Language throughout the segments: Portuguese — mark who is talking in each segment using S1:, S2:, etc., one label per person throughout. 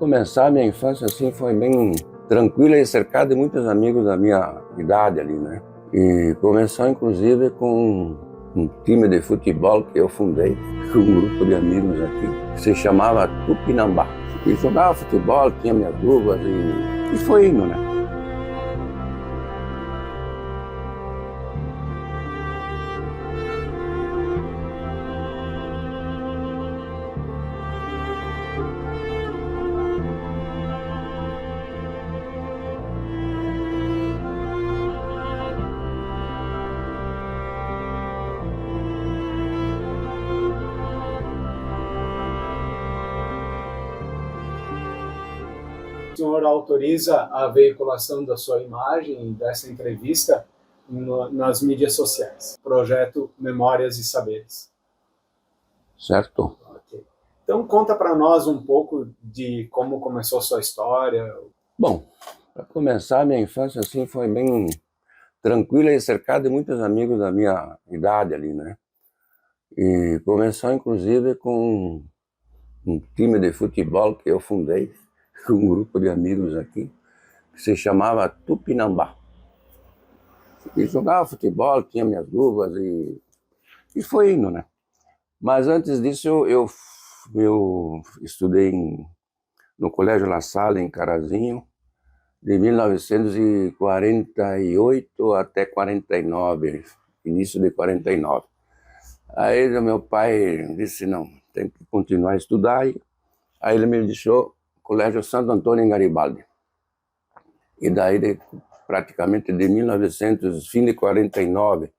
S1: começar, minha infância assim foi bem tranquila e cercada de muitos amigos da minha idade ali, né? E começou inclusive com um time de futebol que eu fundei, com um grupo de amigos aqui, que se chamava Tupinambá. E jogava futebol, tinha minhas luvas e foi indo, né?
S2: O senhor autoriza a veiculação da sua imagem e dessa entrevista nas mídias sociais. Projeto Memórias e Saberes.
S1: Certo?
S2: Okay. Então conta para nós um pouco de como começou a sua história.
S1: Bom, para começar, minha infância assim foi bem tranquila e cercada de muitos amigos da minha idade ali, né? E começou inclusive com um time de futebol que eu fundei, com um grupo de amigos aqui, que se chamava Tupinambá. E jogava futebol, tinha minhas luvas e foi indo, né? Mas antes disso eu estudei no Colégio La Salle, em Carazinho, de 1948 até 49, início de 49. Aí meu pai disse, não, tem que continuar a estudar. Aí ele me deixou no Colégio Santo Antônio em Garibaldi. E daí, praticamente de 1900, fim de 49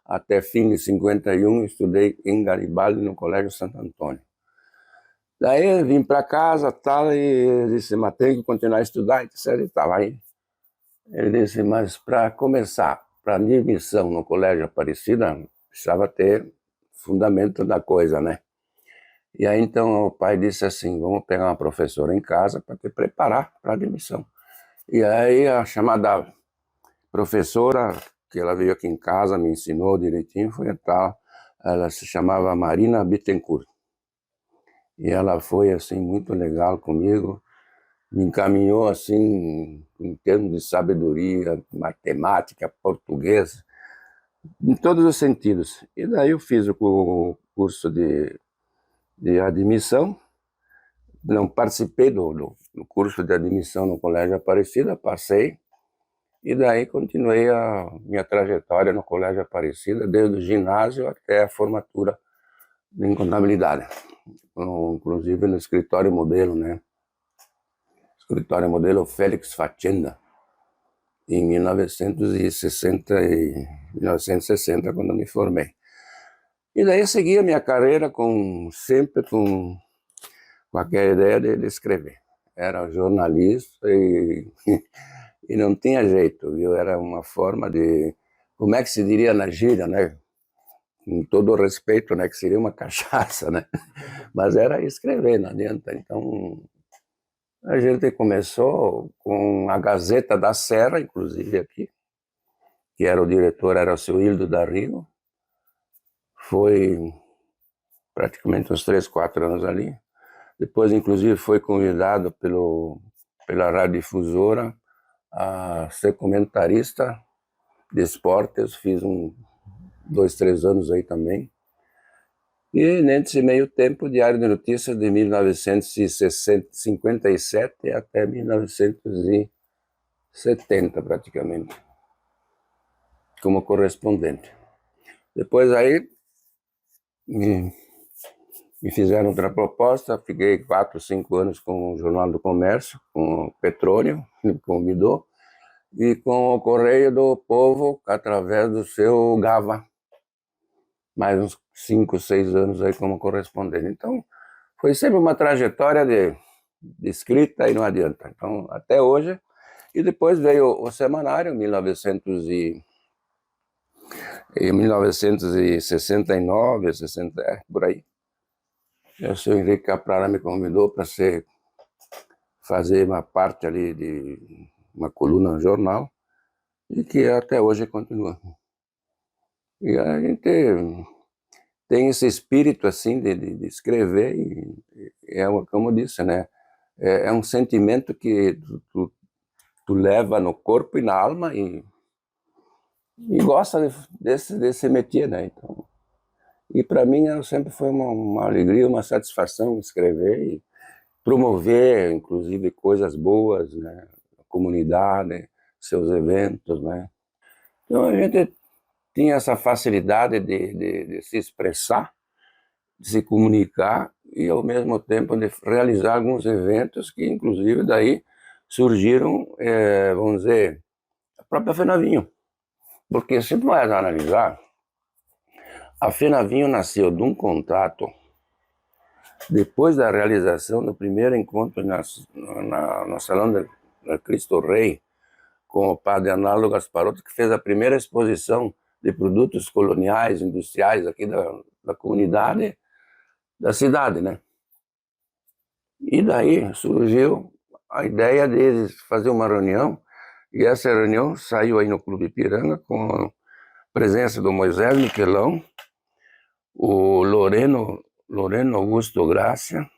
S1: até fim de 51, estudei em Garibaldi, no Colégio Santo Antônio. Daí eu vim para casa tal, e disse, mas tem que continuar a estudar, etc. E tal. Aí ele disse, mas para começar, para admissão no Colégio Aparecida, precisava ter fundamento da coisa, né? E aí então o pai disse assim, vamos pegar uma professora em casa para te preparar para a admissão. E aí a chamada professora, que ela veio aqui em casa, me ensinou direitinho, foi a tal, ela se chamava Marina Bittencourt. E ela foi assim muito legal comigo, me encaminhou assim em termos de sabedoria, matemática, português, em todos os sentidos. E daí eu fiz o curso de admissão, não participei do curso de admissão no Colégio Aparecida, passei, e daí continuei a minha trajetória no Colégio Aparecida, desde o ginásio até a formatura em contabilidade, inclusive no escritório modelo, né? Escritório modelo Félix Facenda, em 1960, quando me formei. E daí eu segui a minha carreira sempre com aquela ideia de escrever. Era jornalista e não tinha jeito, viu? Era uma forma de, como é que se diria na gíria, né? Com todo o respeito, né? Que seria uma cachaça, né? Mas era escrever, não adianta. Então, a gente começou com a Gazeta da Serra, inclusive aqui, que era o diretor, era o seu Hildo Darrigo. Foi praticamente uns 3, 4 anos ali. Depois, inclusive, foi convidado pela radiodifusora a ser comentarista de esportes. Fiz 2, 3 anos aí também. E nesse meio tempo, Diário de Notícias de 1957 até 1970, praticamente, como correspondente. Depois aí me fizeram outra proposta, fiquei 4, 5 anos com o Jornal do Comércio, com o Petróleo, me convidou, e com o Correio do Povo, através do seu Gava, mais uns 5, 6 anos aí como correspondente. Então, foi sempre uma trajetória de escrita e não adianta. Então, até hoje. E depois veio o Semanário, em 1969, 60, por aí. O senhor Henrique Caprara me convidou para fazer uma parte ali de uma coluna no jornal, e que até hoje continua. E a gente tem esse espírito assim de escrever, e é como eu disse, né? é um sentimento que tu leva no corpo e na alma e gosta desse métier, né? Então, e para mim sempre foi uma alegria, uma satisfação escrever e promover, inclusive, coisas boas, né? A comunidade, seus eventos, né? Então a gente tinha essa facilidade de se expressar, de se comunicar e, ao mesmo tempo, de realizar alguns eventos que, inclusive, daí surgiram, vamos dizer, a própria Fenavinho. Porque, se tu vai analisar, a Fenavinho nasceu de um contato depois da realização do primeiro encontro no Salão do Cristo Rei, com o padre Arnaldo Gasparotto, que fez a primeira exposição de produtos coloniais, industriais aqui da comunidade, da cidade, né? E daí surgiu a ideia de fazer uma reunião, e essa reunião saiu aí no Clube Ipiranga, com a presença do Moisés Miquelão, o Loreno Augusto Grácia,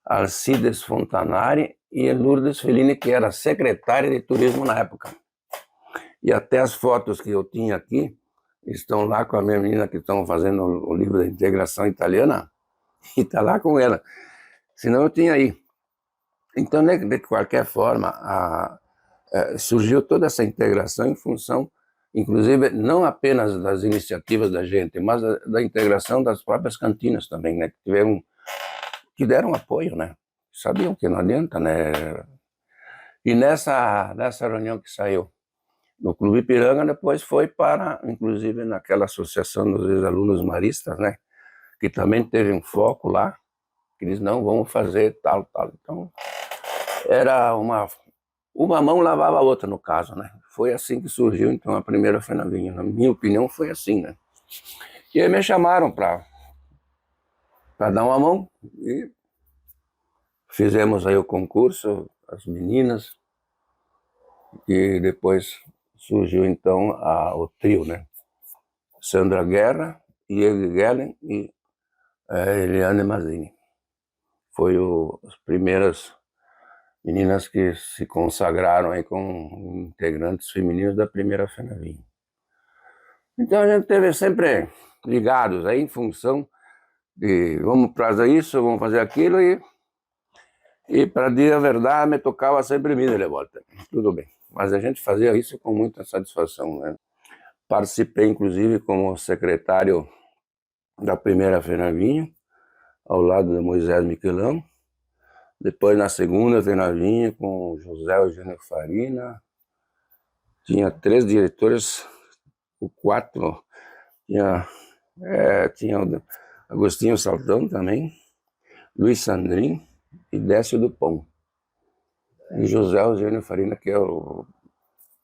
S1: Alcides Fontanari e Lourdes Fellini, que era secretária de turismo na época. E até as fotos que eu tinha aqui estão lá com a minha menina, que estão fazendo o livro da integração italiana, e está lá com ela. Senão eu tinha aí. Então, de qualquer forma, surgiu toda essa integração em função, inclusive, não apenas das iniciativas da gente, mas da integração das próprias cantinas também, né? Que deram apoio, né? Sabiam que não adianta, né? E nessa reunião que saiu no Clube Ipiranga, depois foi para, inclusive, naquela associação dos ex-alunos maristas, né? Que também teve um foco lá, que eles não vão fazer tal. Então, era uma mão lavava a outra, no caso, né? Foi assim que surgiu, então, a primeira Fenavinho. Na minha opinião, foi assim, né? E aí me chamaram para dar uma mão e fizemos aí o concurso, as meninas, e depois surgiu, então, o trio, né? Sandra Guerra, Diego Gellen e Eliane Mazzini. Foi as primeiras meninas que se consagraram aí como integrantes femininos da primeira Fenavinho. Então a gente esteve sempre ligados aí em função de vamos fazer isso, vamos fazer aquilo, e para dizer a verdade, me tocava sempre mim de volta. Tudo bem, mas a gente fazia isso com muita satisfação, né? Participei, inclusive, como secretário da primeira Fenavinho, ao lado de Moisés Miquelão. Depois, na segunda Fenavinho, com José Eugênio Farina. Tinha 3 diretores, o 4. Tinha o Agostinho Saltão também, Luiz Sandrin e Décio Dupont. E José Eugênio Farina, que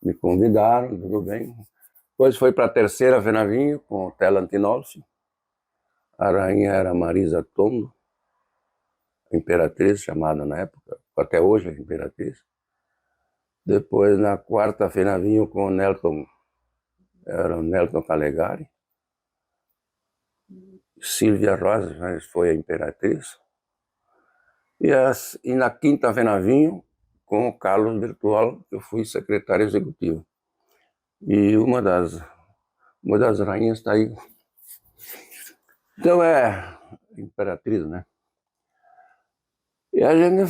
S1: me convidaram, tudo bem. Depois foi para a terceira Fenavinho, com o Tela Antinolfi. A rainha era Marisa Tondo, imperatriz chamada na época, até hoje é imperatriz. Depois, na quarta Fenavinho, com o Nelton, era o Nelton Calegari. Silvia Rosa foi a imperatriz. E na quinta Fenavinho, com o Carlos Bertuola, que eu fui secretário executivo. E uma das rainhas está aí. Então imperatriz, né? E a gente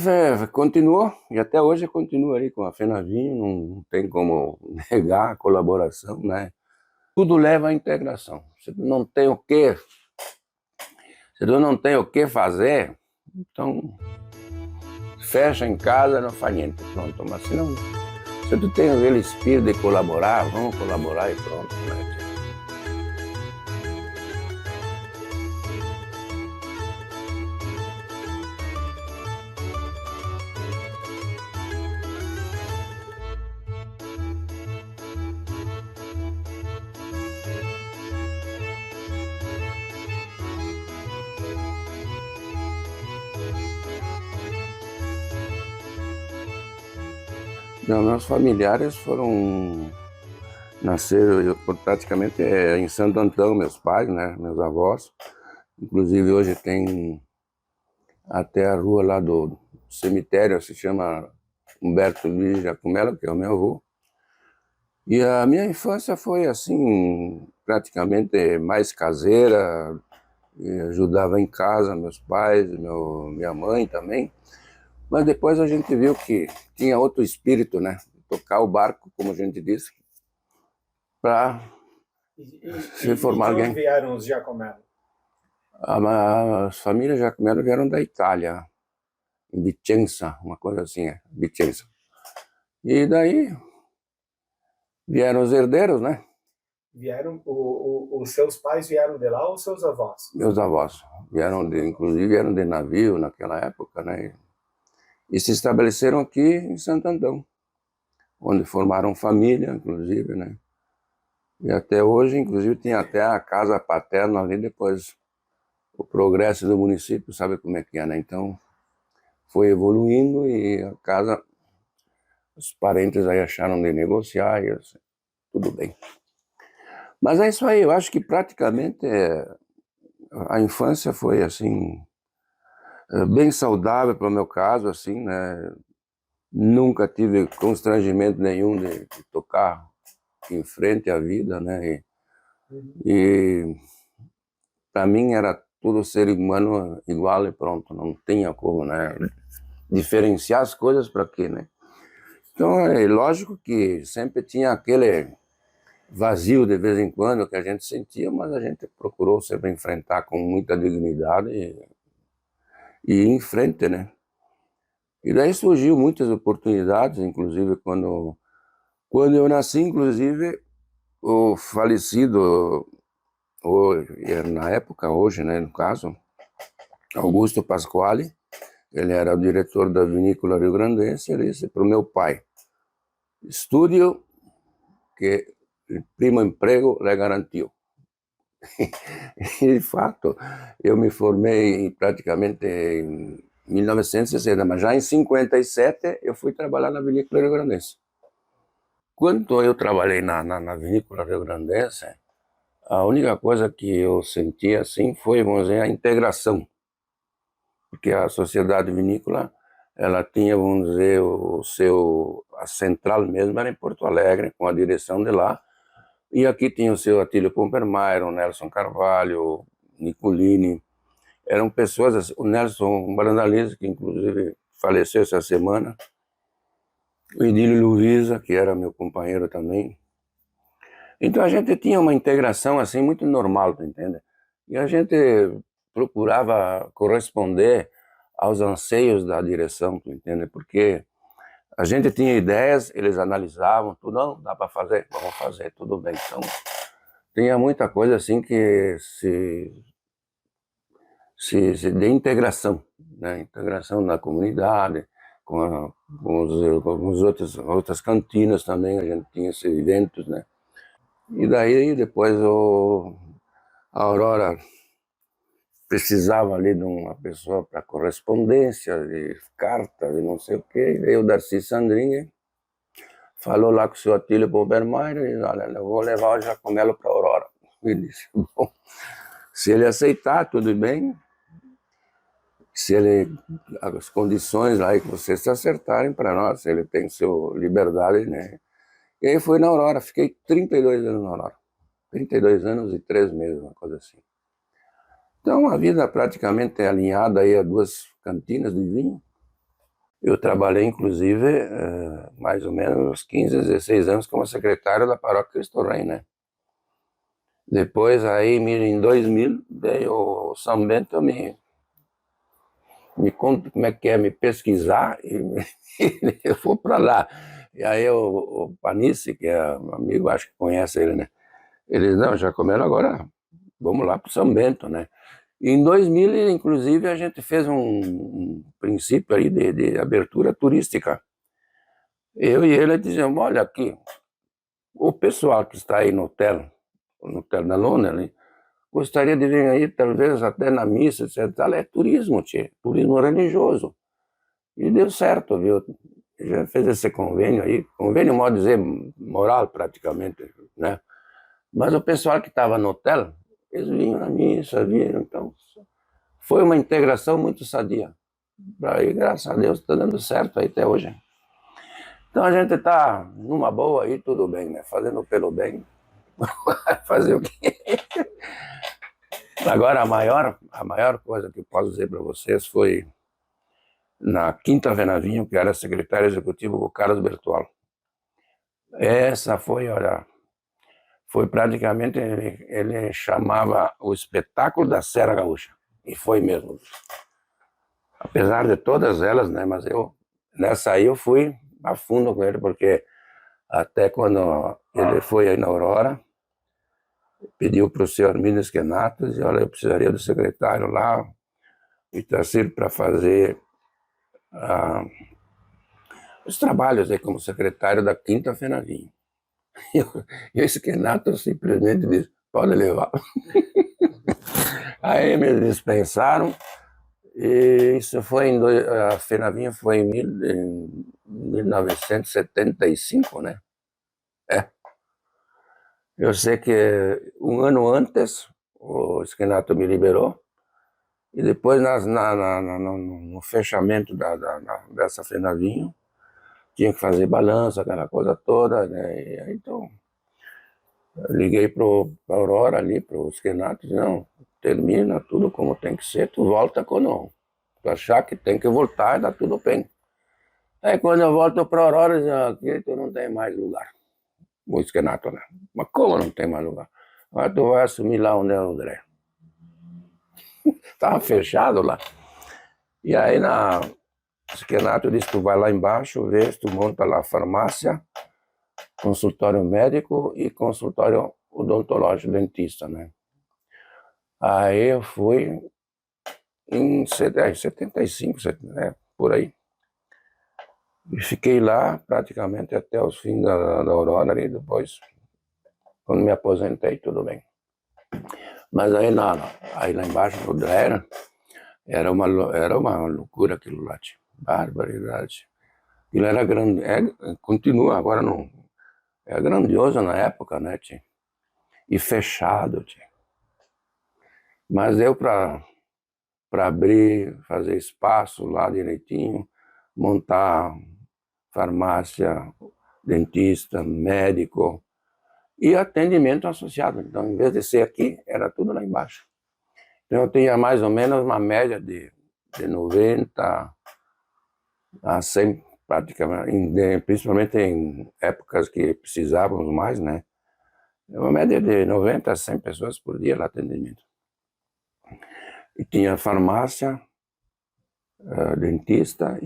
S1: continuou, e até hoje continua aí com a Fenavinho, não tem como negar a colaboração, né? Tudo leva à integração. Se tu não tem o que fazer, então fecha em casa, não faz niente, pronto. Mas se tu tem aquele espírito de colaborar, vamos colaborar e pronto, né? Não, meus familiares nasceram praticamente em Santo Antão, meus pais, né, meus avós. Inclusive hoje tem até a rua lá cemitério se chama Humberto Luiz Jacumelo, que é o meu avô. E a minha infância foi assim, praticamente mais caseira, ajudava em casa, meus pais, minha mãe também. Mas depois a gente viu que tinha outro espírito, né? Tocar o barco, como a gente disse, para se formar
S2: de onde
S1: alguém.
S2: vieram os Giacomello?
S1: As famílias Jacumelo vieram da Itália, em Vicenza, uma coisa assim, Vicenza. E daí vieram os herdeiros, né?
S2: Vieram, os seus pais vieram de lá ou os seus avós?
S1: Meus avós inclusive vieram de navio naquela época, né? E se estabeleceram aqui em Santo Antão, onde formaram família, inclusive, né? E até hoje, inclusive, tem até a casa paterna ali, depois o progresso do município, sabe como é que é, né? Então, foi evoluindo e a casa, os parentes aí acharam de negociar e assim, tudo bem. Mas é isso aí, eu acho que praticamente a infância foi assim, bem saudável para o meu caso, assim, né? Nunca tive constrangimento nenhum de tocar em frente à vida, né? E para mim era todo ser humano igual e pronto, não tinha como, né? Diferenciar as coisas para quê, né? Então é lógico que sempre tinha aquele vazio de vez em quando que a gente sentia, mas a gente procurou sempre enfrentar com muita dignidade e ir em frente, né? E daí surgiu muitas oportunidades, inclusive quando eu nasci, inclusive o falecido, na época, hoje, né, no caso, Augusto Pasquale, ele era o diretor da vinícola rio-grandense, ele disse para o meu pai, estudio que o primo emprego lhe garantiu. E, de fato, eu me formei praticamente em 1960, mas já em 57 eu fui trabalhar na vinícola rio-grandense. Quando eu trabalhei na vinícola rio-grandense, a única coisa que eu senti assim foi, vamos dizer, a integração, porque a sociedade vinícola ela tinha, vamos dizer, a central mesmo era em Porto Alegre, com a direção de lá, e aqui tinha o seu Atílio Pompermayer, o Nelson Carvalho, Nicolini, eram pessoas, assim, o Nelson Brandalize, que inclusive faleceu essa semana, o Idílio Luiza, que era meu companheiro também. Então a gente tinha uma integração assim muito normal, tu entende? E a gente procurava corresponder aos anseios da direção, tu entende? Porque a gente tinha ideias, eles analisavam, tudo, não, dá para fazer, vamos fazer, tudo bem. Então tinha muita coisa assim que de integração, né? Integração na comunidade, com outras cantinas também, a gente tinha esses eventos, né? E daí depois a Aurora precisava ali de uma pessoa para correspondência, de cartas, de não sei o quê. E daí o Darcy Sandrini falou lá com o seu Atílio Bobermeier e disse, olha, eu vou levar o Giacomello para a Aurora. E disse, bom, se ele aceitar, tudo bem. Se ele, as condições lá que vocês se acertarem para nós, ele tem sua liberdade, né? E aí fui na Aurora, fiquei 32 anos na Aurora. 32 anos e 3 meses, uma coisa assim. Então, a vida praticamente é alinhada aí a duas cantinas de vinho. Eu trabalhei, inclusive, mais ou menos uns 15, 16 anos como secretário da paróquia Cristo Rei, né? Depois, aí, em 2000, veio o São Bento me conta como é que é me pesquisar e eu fui para lá. E aí o Panice, que é um amigo, acho que conhece ele, né? Ele disse, não, Giacomello, agora vamos lá para São Bento, né? E em 2000, inclusive, a gente fez um princípio aí de abertura turística. Eu e ele dizemos, olha aqui, o pessoal que está aí no hotel da Lona, ali, gostaria de vir aí, talvez até na missa, etc. É turismo, tchê, turismo religioso. E deu certo, viu? Já fez esse convênio aí, convênio, modo dizer, moral praticamente, né? Mas o pessoal que estava no hotel, eles vinham na missa, viram, então foi uma integração muito sadia, Aí, graças a Deus, está dando certo aí até hoje. Então a gente está numa boa aí, tudo bem, né? Fazendo pelo bem. Fazer o quê? Agora, a maior coisa que eu posso dizer para vocês foi na Quinta Venavinho, que era secretário executivo do Carlos Bertol. Essa foi, olha, foi praticamente, ele chamava o espetáculo da Serra Gaúcha. E foi mesmo. Apesar de todas elas, né? Mas nessa aí eu fui a fundo com ele, porque até quando ele foi aí na Aurora, pediu para o senhor Minas Quenatos, e olha, eu precisaria do secretário lá, Itacir, para fazer os trabalhos aí como secretário da Quinta Venavinho. E esse Quenato simplesmente disse, pode levar. Aí me dispensaram, e isso foi a Venavinho foi em 1975, né? Eu sei que um ano antes o Esquenato me liberou, e depois no fechamento dessa Fenavinho, tinha que fazer balanço, aquela coisa toda, né? E aí, então, eu liguei para a Aurora ali, para o Esquenato, disse, não, termina tudo como tem que ser, tu volta quando tu achar que tem que voltar, dá tudo bem. Aí quando eu volto para a Aurora, diz, aqui tu não tem mais lugar. O Esquenato, né? Mas como não tem mais lugar? Agora tu vai assumir lá onde é o André. Estava fechado lá. E aí o Esquenato disse, tu vai lá embaixo, vê se tu monta lá a farmácia, consultório médico e consultório odontológico, dentista, né? Aí eu fui em 75, por aí. E fiquei lá praticamente até os fins da Aurora, e depois, quando me aposentei, tudo bem. Mas aí lá embaixo no Dreher, era uma loucura aquilo lá, tia. Barbaridade. Aquilo era grande, continua, agora não. É grandioso na época, né, tia? E fechado, tia. Mas deu para abrir, fazer espaço lá direitinho, montar farmácia, dentista, médico e atendimento associado. Então, em vez de ser aqui, era tudo lá embaixo. Então, eu tinha mais ou menos uma média de 90 a 100, praticamente, principalmente em épocas que precisávamos mais, né? Uma média de 90 a 100 pessoas por dia lá atendimento. E tinha farmácia, dentista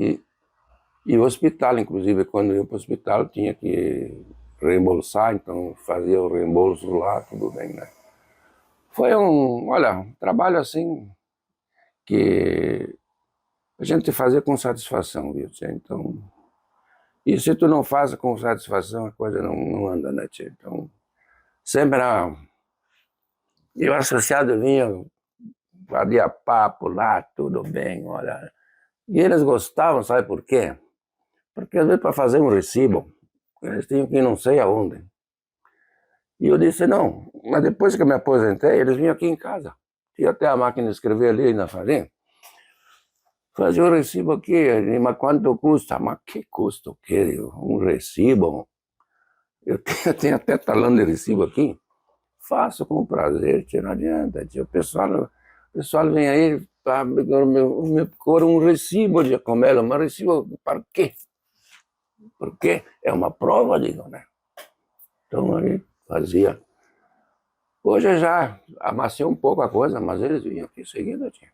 S1: e hospital, inclusive, quando eu ia para o hospital tinha que reembolsar, então fazia o reembolso lá, tudo bem, né? Foi um trabalho assim que a gente fazia com satisfação, viu, tia? Então, e se tu não faz com satisfação, a coisa não anda, né, tia? Então, sempre era... E o associado vinha, fazia papo lá, tudo bem, olha. E eles gostavam, sabe por quê? Porque às vezes para fazer um recibo, eles tinham que ir não sei aonde. E eu disse, não, mas depois que eu me aposentei, eles vinham aqui em casa. Tinha até a máquina de escrever ali na farinha. Fazia o recibo aqui, mas quanto custa? Mas que custa o quê? Um recibo? Eu tenho até talão de recibo aqui. Faço com prazer, tia, não adianta, tia. O pessoal vem aí para me pôr um recibo de comela, mas recibo para quê? Porque é uma prova, digo, né? Então aí fazia. Hoje já amaciou um pouco a coisa, mas eles vinham aqui seguindo, tia.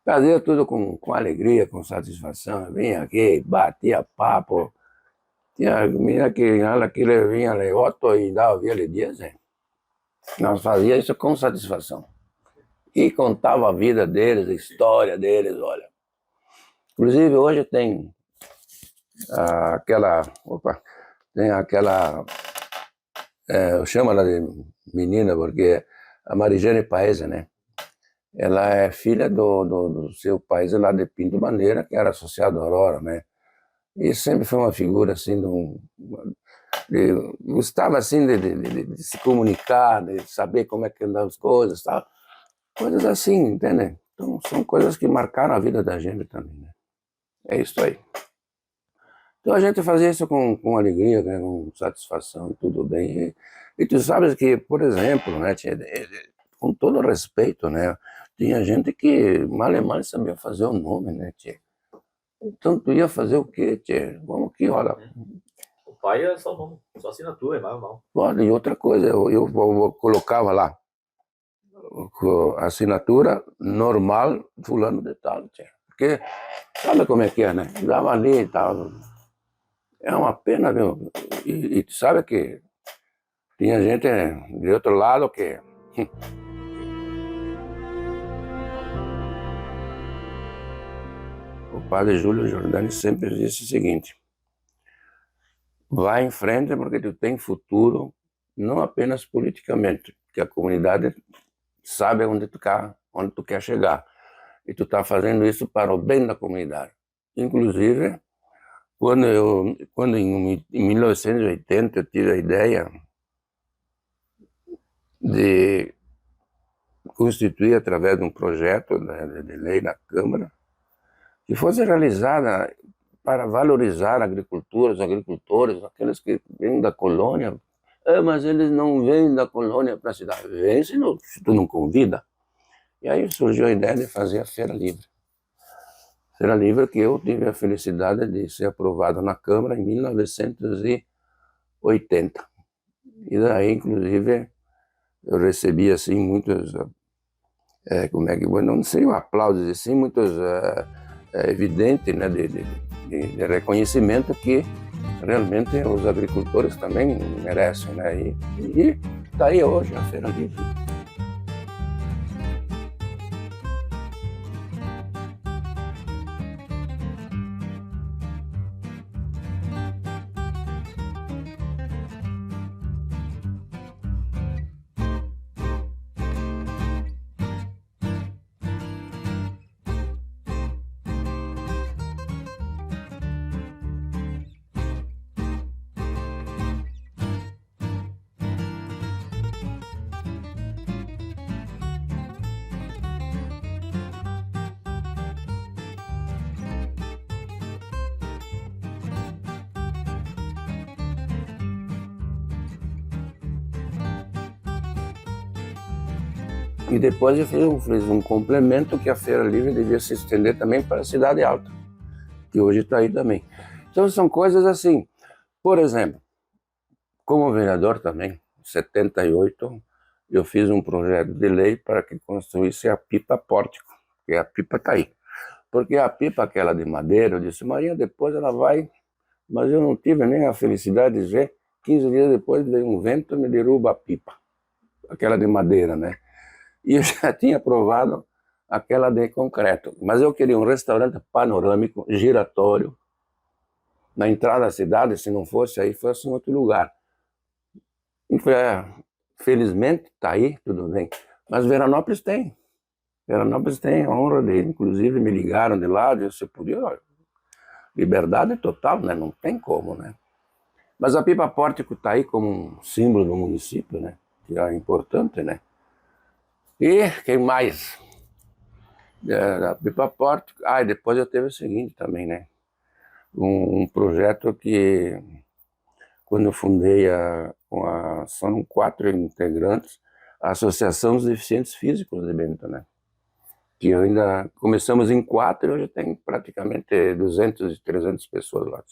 S1: Fazia tudo com alegria, com satisfação. Vinha aqui, batia papo. Tinha menina que vinha Leoto e dava via dias, hein? Nós fazíamos isso com satisfação. E contava a vida deles, a história deles, olha. Inclusive hoje tem tem aquela, eu chamo ela de menina porque a Marijane Paese, né? Ela é filha do seu Paese lá de Pinto Bandeira, que era associado à Aurora, né? E sempre foi uma figura assim, gostava assim de se comunicar, de saber como é que andavam as coisas, tal. Coisas assim, entende? Então, são coisas que marcaram a vida da gente também, né? É isso aí. Então, a gente fazia isso com alegria, né? Com satisfação, tudo bem. E tu sabes que, por exemplo, né, com todo respeito, né, tinha gente que mal e mal sabia fazer o nome, né, tchê? Então, tu ia fazer o quê, tchê? Vamos aqui, olha.
S3: O pai é só o nome, só assinatura, é mal.
S1: Olha, e outra coisa, eu colocava lá, assinatura normal, fulano de tal, tchê. Porque, sabe como é que é, né? Dava ali e tal. É uma pena, viu? E tu sabe que tinha gente de outro lado que... O padre Júlio Giordani sempre disse o seguinte: vai em frente porque tu tem futuro, não apenas politicamente, porque a comunidade sabe onde tu quer chegar. E tu está fazendo isso para o bem da comunidade. Inclusive, quando em 1980 eu tive a ideia de constituir, através de um projeto de lei na Câmara, que fosse realizada para valorizar a agricultura, os agricultores, aqueles que vêm da colônia. Mas eles não vêm da colônia para a cidade. Vêm se tu não convida. E aí surgiu a ideia de fazer a Feira Livre. Feira Livre que eu tive a felicidade de ser aprovado na Câmara em 1980. E daí, inclusive, eu recebi assim muitos, não sei, aplausos assim, muitos evidentes, né, de reconhecimento que realmente os agricultores também merecem, né? E tá aí hoje a Feira Livre. E depois eu fiz um complemento que a Feira Livre devia se estender também para a Cidade Alta, que hoje está aí também. Então são coisas assim. Por exemplo, como vereador também, em 78, eu fiz um projeto de lei para que construísse a pipa pórtico, que a pipa está aí. Porque a pipa, aquela de madeira, eu disse, Marinha, depois ela vai... Mas eu não tive nem a felicidade de ver, 15 dias depois veio um vento e me derruba a pipa, aquela de madeira, né? E eu já tinha aprovado aquela de concreto. Mas eu queria um restaurante panorâmico, giratório, na entrada da cidade, se não fosse aí, fosse em outro lugar. E felizmente está aí, tudo bem. Mas Veranópolis tem. Veranópolis tem a honra de, inclusive me ligaram de lá, eu disse, podia, liberdade total, né? Não tem como, né? Mas a pipa pórtico está aí como um símbolo do município, né? Que é importante, né? E quem mais? A pipa pórtico. E depois eu teve o seguinte também, né? Um projeto que, quando eu fundei, são 4 integrantes, a Associação dos Deficientes Físicos de Bento, né? Que ainda começamos em 4 e hoje tem praticamente 200, 300 pessoas lá.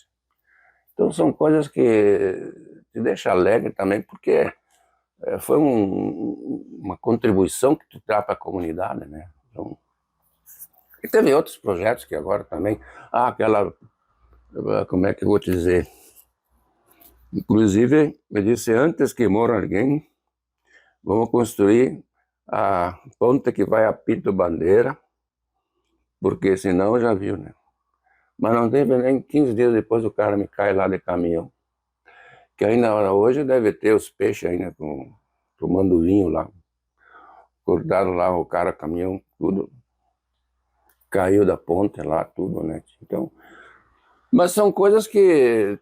S1: Então são coisas que te deixam alegre também, porque foi uma contribuição que tu traz para a comunidade, né? Então, e teve outros projetos que agora também, como é que eu vou te dizer? Inclusive, eu disse, antes que morra alguém, vamos construir a ponte que vai a Pinto Bandeira, porque senão já viu, né? Mas não teve nem 15 dias depois o cara me cai lá de caminhão. Que ainda hoje deve ter os peixes ainda tomando vinho lá. Cortaram lá o cara, caminhão, tudo. Caiu da ponte lá, tudo, né? Então, mas são coisas que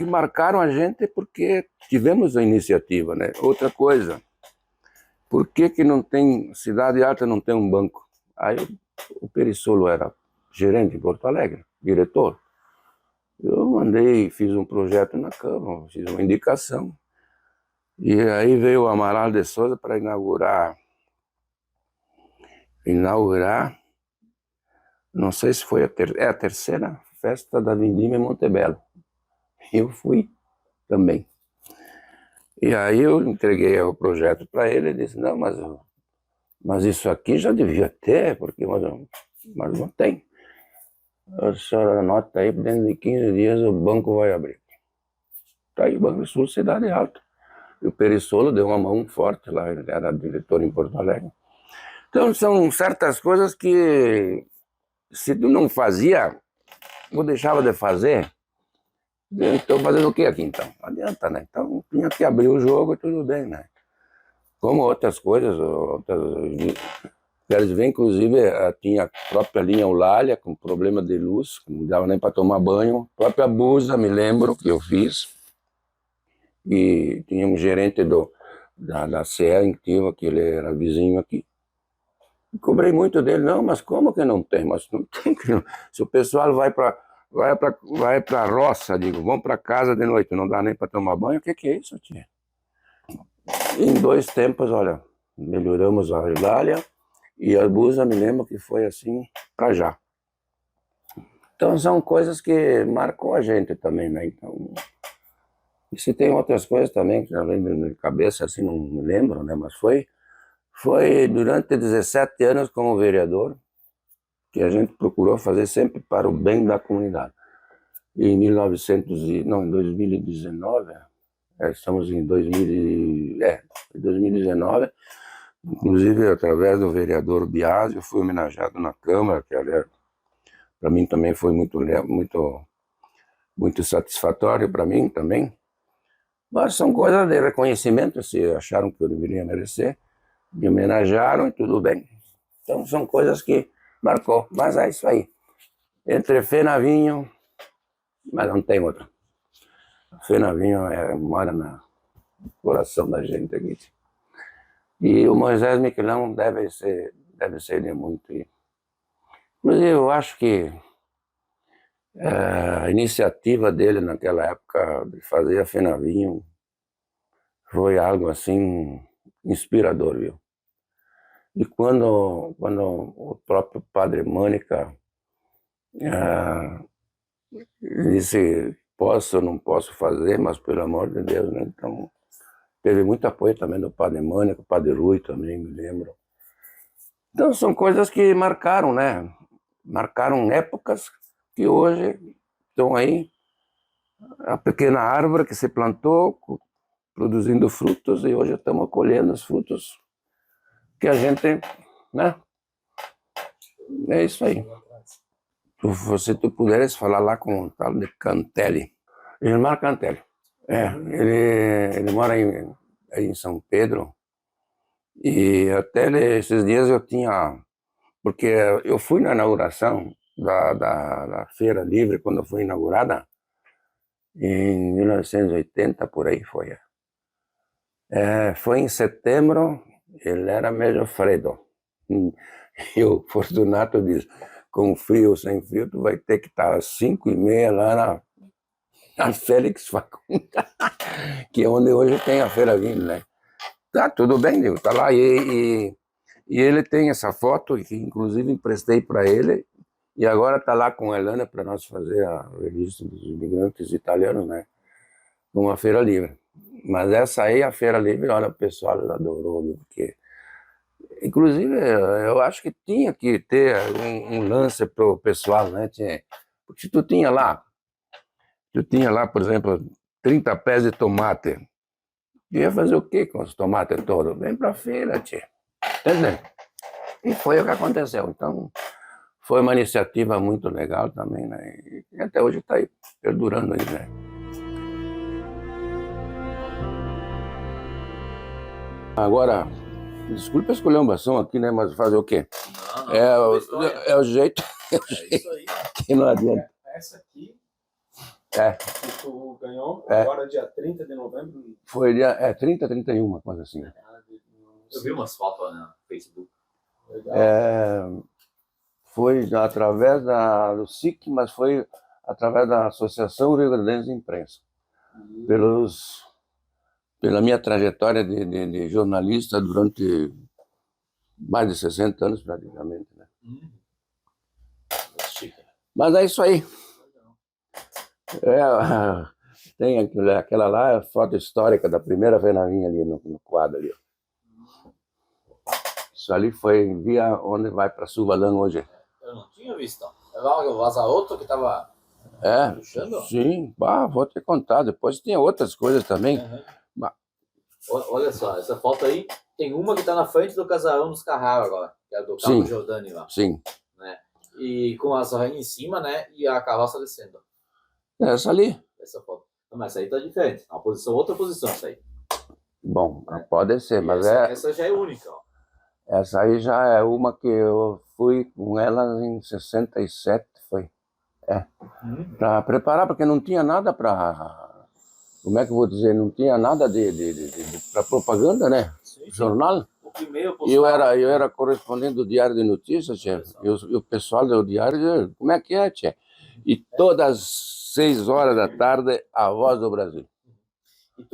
S1: marcaram a gente porque tivemos a iniciativa, né? Outra coisa, por que não tem, Cidade Alta não tem um banco? Aí o Perissolo era gerente em Porto Alegre, diretor. Eu mandei, fiz um projeto na Câmara, fiz uma indicação. E aí veio o Amaral de Souza para inaugurar, não sei se foi a terceira festa da Vindima em Montebello. Eu fui também. E aí eu entreguei o projeto para ele, ele disse, não, mas isso aqui já devia ter, porque mas não tem. A senhora anota aí, dentro de 15 dias o banco vai abrir. Tá aí, Banco do Sul, Cidade Alta. E o Perissolo deu uma mão forte lá, ele era diretor em Porto Alegre. Então são certas coisas que, se tu não fazia, ou deixava de fazer, estou fazendo o que aqui então? Não adianta, né? Então tinha que abrir o jogo e tudo bem, né? Como outras coisas, queres ver, inclusive tinha a própria linha Eulália com problema de luz, que não dava nem para tomar banho, a própria Busa, me lembro que eu fiz, e tinha um gerente da CE Activa, que ele era vizinho aqui. Cobrei muito dele, não, mas como que não tem? Mas não tem. Se o pessoal vai para a roça, digo, vão para casa de noite, não dá nem para tomar banho, o que é isso, tia? Em 2 tempos, olha, melhoramos a Eulália e a Busa, me lembro que foi assim para já. Então são coisas que marcou a gente também, né? Então, e se tem outras coisas também que já vem na minha cabeça, assim, não me lembro, né? Mas foi durante 17 anos como vereador que a gente procurou fazer sempre para o bem da comunidade. E em 2019, estamos em 2019, inclusive através do vereador Biasi, eu fui homenageado na Câmara, que para mim também foi muito satisfatório para mim também. Mas são coisas de reconhecimento, se acharam que eu deveria merecer, me homenagearam e tudo bem. Então são coisas que marcou, mas é isso aí. Entre fé na vinho, mas não tem outra. Fé na vinho mora no coração da gente aqui. E o Moisés Miquelão deve ser de muito. Inclusive, eu acho que a iniciativa dele naquela época de fazer a Fé na vinho foi algo assim inspirador, viu? E quando o próprio Padre Mânica disse, posso ou não posso fazer, mas pelo amor de Deus, né? Então, teve muito apoio também do Padre Mânica, o Padre Rui também, me lembro. Então, são coisas que marcaram, né? Marcaram épocas que hoje estão aí, a pequena árvore que se plantou, produzindo frutos, e hoje estamos colhendo os frutos que a gente, né? É isso aí. Se tu puderes falar lá com o tal de Cantelli, Gilmar Cantelli. Ele mora em São Pedro, e até esses dias eu tinha, porque eu fui na inauguração da Feira Livre, quando foi inaugurada, em 1980, por aí foi. Foi em setembro, ele era meio Fredo. E o Fortunato diz, com frio ou sem frio, tu vai ter que estar às 5h30 lá na Félix Facundo, que é onde hoje tem a Feira Livre, né? Tá, tudo bem, digo, tá lá. E ele tem essa foto, que inclusive emprestei para ele, e agora tá lá com a Elana para nós fazer a revista dos imigrantes italianos, né? Uma Feira Livre. Mas essa aí, a Feira Livre, olha, o pessoal adorou, porque inclusive eu acho que tinha que ter um lance para o pessoal, né? Porque tu tinha lá, por exemplo, 30 pés de tomate. Tu ia fazer o quê com os tomates todos? Vem para a feira, tia. Entendeu? E foi o que aconteceu. Então, foi uma iniciativa muito legal também, né? E até hoje está aí, perdurando aí, né? Agora, desculpa a esculhambação aqui, né? Mas fazer o quê?
S3: Não,
S1: É o jeito,
S3: é isso aí.
S1: que não adianta.
S2: Essa aqui
S1: É,
S2: que tu ganhou agora, dia 30 de novembro.
S1: foi dia 30, 31, uma coisa assim.
S3: Eu vi umas fotos no Facebook.
S2: Legal.
S1: Foi através do SIC, mas foi através da Associação Rio Grandense de Imprensa. Pela minha trajetória de jornalista durante mais de 60 anos, praticamente. Né? Mas é isso aí. Tem aquela lá, a foto histórica da primeira venavinha ali no quadro. Ali. Isso ali foi via onde vai para Suvalã hoje.
S3: Eu não tinha visto. É lá o Vazaroto que estava puxando?
S1: Sim. Vou te contar. Depois tem outras coisas também.
S3: Uhum. Olha só, essa foto aí, tem uma que está na frente do casarão dos Carraro agora, que é do Carlos Giordani lá.
S1: Sim.
S3: Né? E com as rainhas em cima, né? E a carroça descendo.
S1: Essa ali.
S3: Essa foto. Não, mas essa aí tá diferente. Uma posição, outra posição, essa aí.
S1: Bom, pode ser, mas
S3: essa já é única, ó.
S1: Essa aí já é uma que eu fui com ela em 67, foi. Para preparar, porque não tinha nada para... Como é que eu vou dizer? Não tinha nada para propaganda, né? Sim. Jornal.
S3: O primeiro
S1: eu era correspondente do Diário de Notícias, tchê. E o pessoal do Diário, como é que é, tchê? E todas as 6 horas da tarde, a Voz do Brasil.
S3: E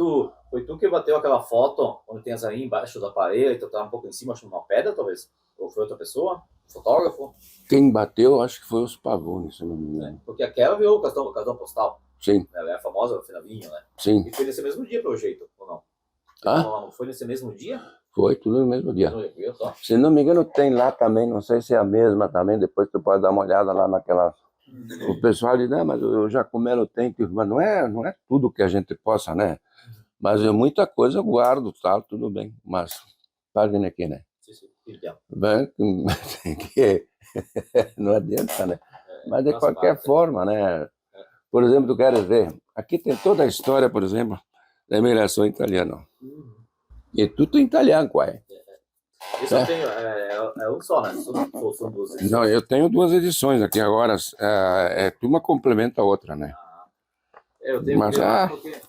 S3: foi tu que bateu aquela foto onde tem as rainhas embaixo da parede, tu tava um pouco em cima, acho numa pedra, talvez? Ou foi outra pessoa? Fotógrafo?
S1: Quem bateu, acho que foi os Pavone, se não me engano.
S3: Porque aquela viu o cartão postal.
S1: Sim.
S3: Ela é a famosa Finavinho, né?
S1: Sim.
S3: E foi nesse mesmo dia, pelo jeito, ou não? Não foi nesse mesmo dia?
S1: Foi, tudo no mesmo dia. Se não me engano, tem lá também, não sei se é a mesma também, depois tu pode dar uma olhada lá naquela... O pessoal diz, mas o Jacomelo tem, mas não é tudo que a gente possa, né? Mas muita coisa eu guardo, tá, tudo bem, mas paguem aqui, né?
S3: Sim.
S1: Não adianta, né? Mas de qualquer forma, né? Por exemplo, tu queres ver, aqui tem toda a história, por exemplo, da imigração italiana. E tudo em italiano, quase.
S3: Isso eu tenho, é um só, né? São duas edições.
S1: Não, eu tenho 2 edições aqui agora, uma complementa a outra, né?
S3: Eu tenho
S1: mas,
S3: porque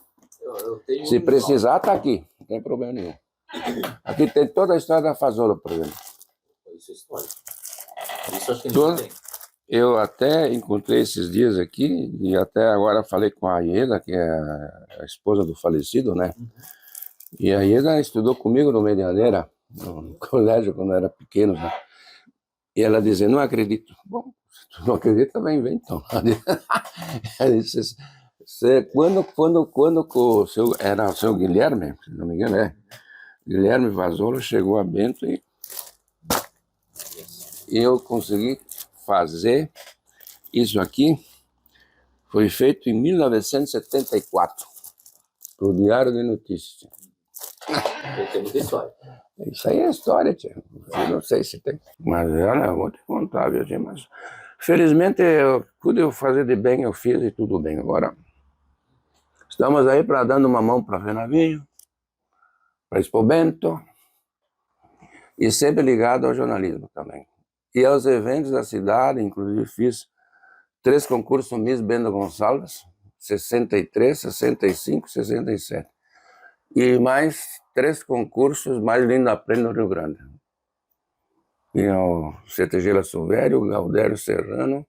S3: eu tenho
S1: se precisar, tá aqui, não tem problema nenhum. Aqui tem toda a história da Fazolo, por exemplo.
S3: Isso é história. Isso acho que não tem.
S1: Eu até encontrei esses dias aqui, e até agora falei com a Ieda, que é a esposa do falecido, né? E a Ieda estudou comigo no Medianeira, no colégio, quando eu era pequeno, né? E ela dizia, não acredito. Bom, se tu não acredita, vem então. Ela disse, quando era o seu Guilherme, se não me engano, Guilherme Vasolo chegou a Bento e eu consegui fazer isso aqui. Foi feito em 1974, para o Diário de Notícias.
S3: Tem muita história.
S1: Isso aí é história, tia. Eu não sei se tem. Mas eu vou te contar, viu, tia? Mas, felizmente, tudo eu fazer de bem, eu fiz e tudo bem. Agora, estamos aí dando uma mão para Renavinho, para Expo Bento, e sempre ligado ao jornalismo também. E aos eventos da cidade, inclusive fiz 3 concursos Miss Bento Gonçalves, 63, 65, 67. E mais 3 concursos mais lindo aprende no Rio Grande. E o CTG La Silvério, o Gaudério Serrano,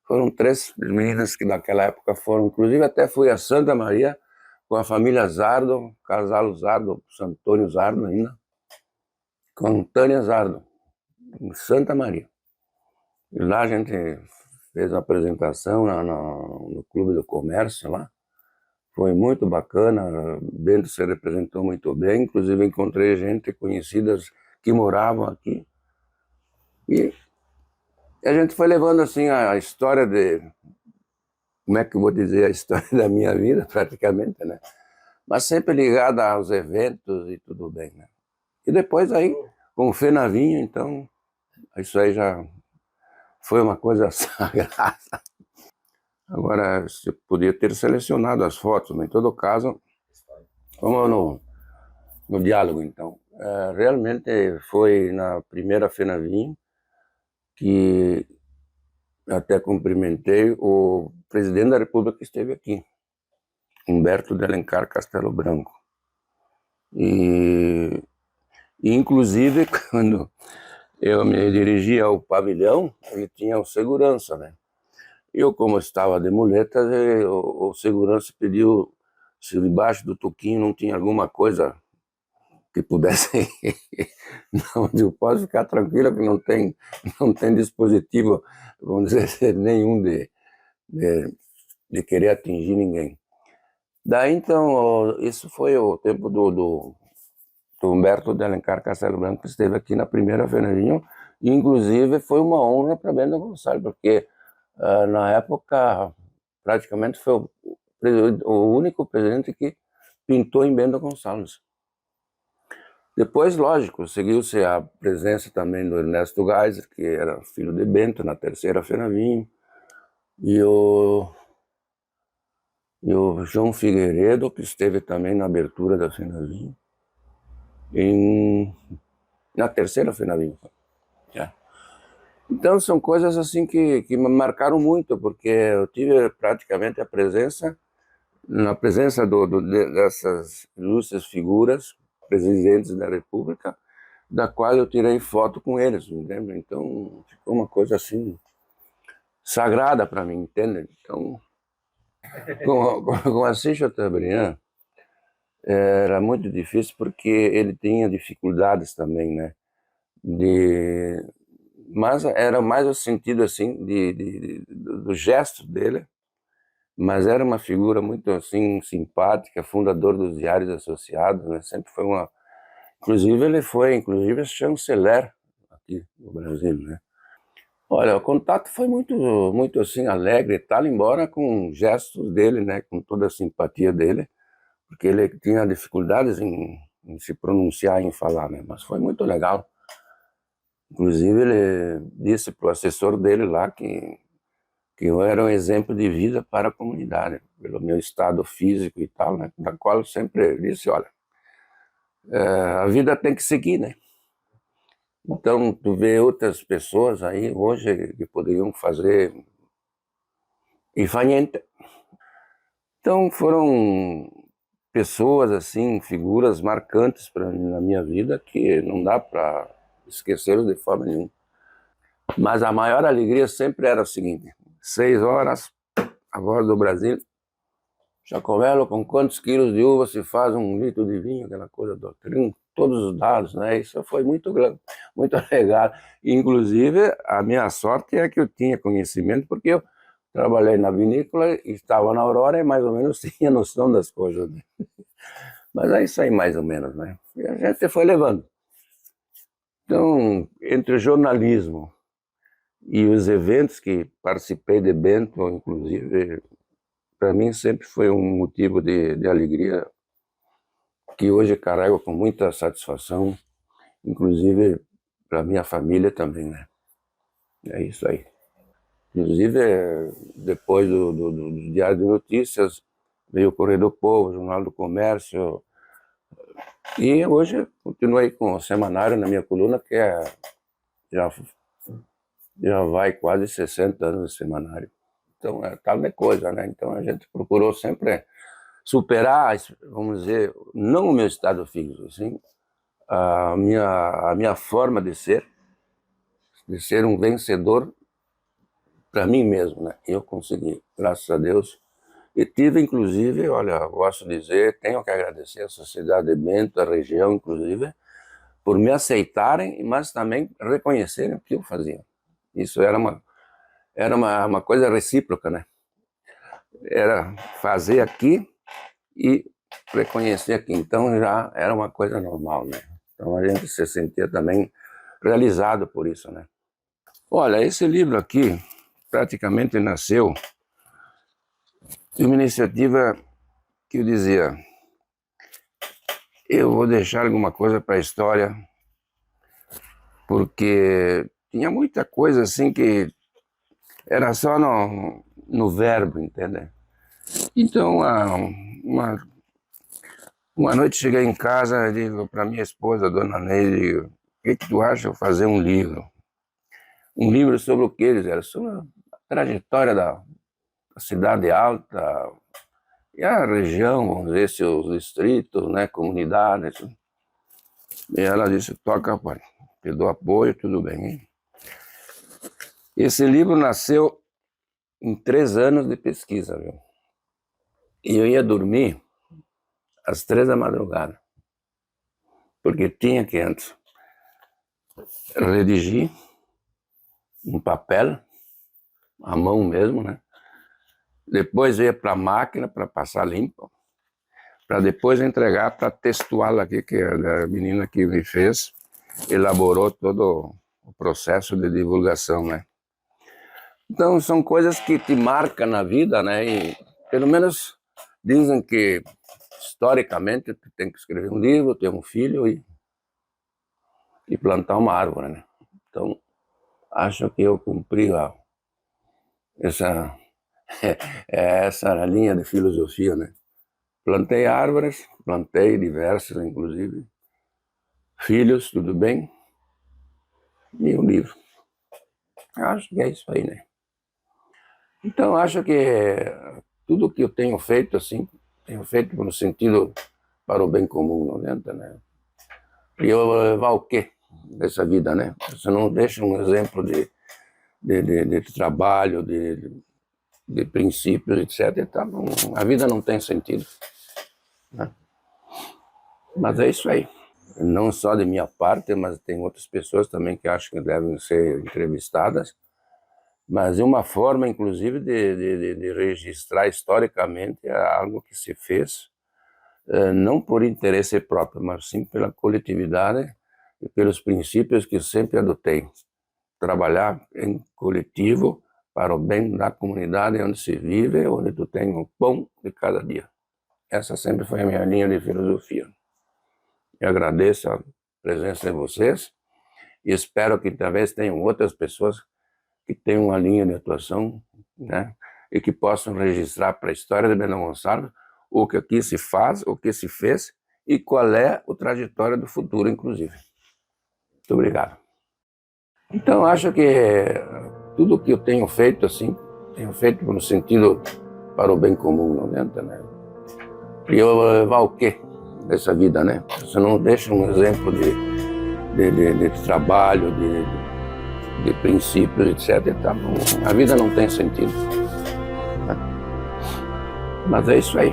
S1: foram 3 meninas que naquela época foram, inclusive até fui a Santa Maria com a família Zardo, casal Zardo, Antônio Zardo ainda, com Tânia Zardo, em Santa Maria. E lá a gente fez uma apresentação no Clube do Comércio lá. Foi muito bacana, Bento se representou muito bem, inclusive encontrei gente conhecidas que moravam aqui. E a gente foi levando assim a história como é que eu vou dizer, a história da minha vida praticamente, né? Mas sempre ligada aos eventos e tudo bem, né? E depois aí, com o Fenavinho, então, isso aí já foi uma coisa sagrada. Agora, você podia ter selecionado as fotos, mas em todo caso, vamos no diálogo, então. Realmente foi na primeira Fenavinho que até cumprimentei o presidente da República que esteve aqui, Humberto de Alencar Castelo Branco. E inclusive, quando eu me dirigia ao pavilhão, ele tinha o segurança, né? Eu, como estava de muletas, o segurança pediu se debaixo do toquinho não tinha alguma coisa que pudesse... Não, eu posso ficar tranquilo que não tem dispositivo, vamos dizer, nenhum de querer atingir ninguém. Daí, então, isso foi o tempo do Humberto de Alencar Castelo Branco, que esteve aqui na primeira Fernandinho, e inclusive foi uma honra para Bento Gonçalves, porque na época praticamente foi o único presidente que pintou em Bento Gonçalves. Depois, lógico, seguiu-se a presença também do Ernesto Geiser, que era filho de Bento, na terceira Fernandinho, e o João Figueiredo, que esteve também na abertura da Fernandinho, na terceira Fernandinho. Então são coisas assim que me marcaram muito, porque eu tive praticamente na presença dessas ilustres figuras, presidentes da República, da qual eu tirei foto com eles, entende? Então ficou uma coisa assim sagrada para mim, entende? Então, com Assis Chateaubriand era muito difícil, porque ele tinha dificuldades também, né? Mas era mais o sentido assim do gesto dele, mas era uma figura muito assim simpática, fundador dos Diários Associados, né? Sempre foi inclusive ele foi chanceler aqui no Brasil, né? Olha, o contato foi muito assim alegre e tal, embora com gestos dele, né, com toda a simpatia dele, porque ele tinha dificuldades em se pronunciar, em falar, né? Mas foi muito legal. Inclusive, ele disse para o assessor dele lá que eu era um exemplo de vida para a comunidade, pelo meu estado físico e tal, né? Da qual eu sempre disse, olha, a vida tem que seguir, né? Então, tu vê outras pessoas aí hoje que poderiam fazer e fanhenta. Então, foram pessoas, assim, figuras marcantes na minha vida que não dá para esquecê-los de forma nenhuma. Mas a maior alegria sempre era o seguinte: 6 horas, a voz do Brasil, Chacovelo, com quantos quilos de uva se faz 1 litro de vinho, aquela coisa toda. Todos os dados, né? Isso foi muito grande, muito legal. Inclusive, a minha sorte é que eu tinha conhecimento, porque eu trabalhei na vinícola, estava na Aurora e mais ou menos tinha noção das coisas, né? Mas é isso aí, mais ou menos, né? E a gente foi levando. Então, entre o jornalismo e os eventos que participei de Bento, inclusive, para mim sempre foi um motivo de alegria, que hoje carrego com muita satisfação, inclusive para minha família também, né? É isso aí. Inclusive, depois do Diário de Notícias, veio o Correio do Povo, o Jornal do Comércio, e hoje continuei com o semanário na minha coluna, que já vai quase 60 anos de semanário. Então, é tal de coisa, né? Então, a gente procurou sempre superar, vamos dizer, não o meu estado físico, assim, a minha forma de ser um vencedor para mim mesmo, né? Eu consegui, graças a Deus. E tive, inclusive, olha, posso dizer, tenho que agradecer a sociedade de Bento, a região, inclusive, por me aceitarem, mas também reconhecerem o que eu fazia. Isso era uma coisa recíproca, né? Era fazer aqui e reconhecer aqui. Então já era uma coisa normal, né? Então a gente se sentia também realizado por isso, né? Olha, esse livro aqui praticamente nasceu de uma iniciativa que eu dizia: eu vou deixar alguma coisa para a história, porque tinha muita coisa assim que era só no verbo, entende? Então, uma noite cheguei em casa e digo para minha esposa, dona Neide, o que tu acha de fazer um livro? Um livro sobre o que eles eram? Sobre a trajetória da Cidade Alta e a região, vamos dizer, seus distritos, né, comunidades. E ela disse, toca, pai. te dou apoio, tudo bem, hein? Esse livro nasceu em 3 anos de pesquisa, viu? E eu ia dormir às 3 da madrugada, porque tinha que antes redigir em papel, à mão mesmo, né? Depois ia para a máquina para passar limpo, para depois entregar para a textual aqui, que a menina que me fez, elaborou todo o processo de divulgação, né? Então são coisas que te marcam na vida, né? E pelo menos dizem que historicamente tu tem que escrever um livro, ter um filho e plantar uma árvore, né? Então acho que eu cumpri essa linha de filosofia, né? Plantei árvores, plantei diversas, inclusive filhos, tudo bem, e um livro. Acho que é isso aí, né? Então acho que tudo que eu tenho feito assim, tenho feito no sentido para o bem comum, não adianta, né? E eu vou levar o quê dessa vida, né? Você não deixa um exemplo de trabalho, de princípios, etc. Então, a vida não tem sentido, né? Mas é isso aí. Não só de minha parte, mas tem outras pessoas também que acham que devem ser entrevistadas, mas é uma forma, inclusive, de registrar historicamente algo que se fez, não por interesse próprio, mas sim pela coletividade e pelos princípios que sempre adotei. Trabalhar em coletivo para o bem da comunidade onde se vive, onde tu tem o pão de cada dia. Essa sempre foi a minha linha de filosofia. Eu agradeço a presença de vocês e espero que talvez tenham outras pessoas que tenham uma linha de atuação, né, e que possam registrar para a história de Bento Gonçalves o que aqui se faz, o que se fez e qual é a trajetória do futuro, inclusive. Muito obrigado. Então, acho que tudo que eu tenho feito assim, tenho feito no sentido para o bem comum, não adianta, né? E eu vou levar o quê dessa vida, né? Você não deixa um exemplo de trabalho, de princípios, etc. Então, a vida não tem sentido, né? Mas é isso aí.